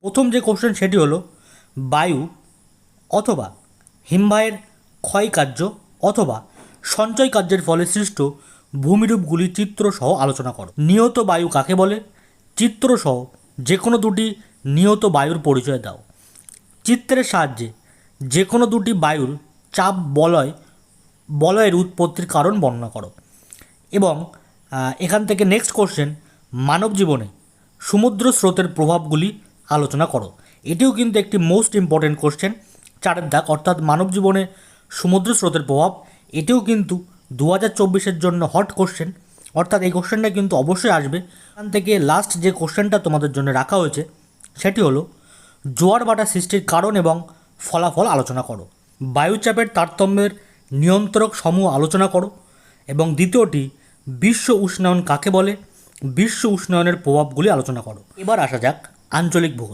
প্রথম যে কোশ্চেন সেটি হলো বায়ু অথবা হিমবাহের ক্ষয়কার্য অথবা সঞ্চয় কার্যের ফলে সৃষ্ট ভূমিরূপগুলি চিত্রসহ আলোচনা করো। নিয়ত বায়ু কাকে বলে? চিত্রসহ যে কোনো দুটি নিয়ত বায়ুর পরিচয় দাও। চিত্রের সাহায্যে যে কোনো দুটি বায়ুর চাপ বলয়ের উৎপত্তির কারণ বর্ণনা করো। এবং এখান থেকে নেক্সট কোশ্চেন, মানব জীবনে সমুদ্র স্রোতের প্রভাবগুলি আলোচনা করো। এটিও কিন্তু একটি মোস্ট ইম্পর্টেন্ট কোশ্চেন, 4 দাগ, অর্থাৎ মানব জীবনে সমুদ্র স্রোতের প্রভাব। এটিও কিন্তু 2024-এর জন্য হট কোশ্চেন, অর্থাৎ এই কোশ্চেনটা কিন্তু অবশ্যই আসবে। এখান থেকে লাস্ট যে কোশ্চেনটা তোমাদের জন্য রাখা হয়েছে সেটি হলো জোয়ার ভাটা সৃষ্টির কারণ এবং ফলাফল আলোচনা করো। বায়ুচাপের তারতম্যের নিয়ন্ত্রক সমূহ আলোচনা করো। এবং দ্বিতীয়টি, বিশ্ব উষ্ণায়ন কাকে বলে? বিশ্ব উষ্ণায়নের প্রভাবগুলি আলোচনা করো। এবার আসা যাক আঞ্চলিক ভূগোল।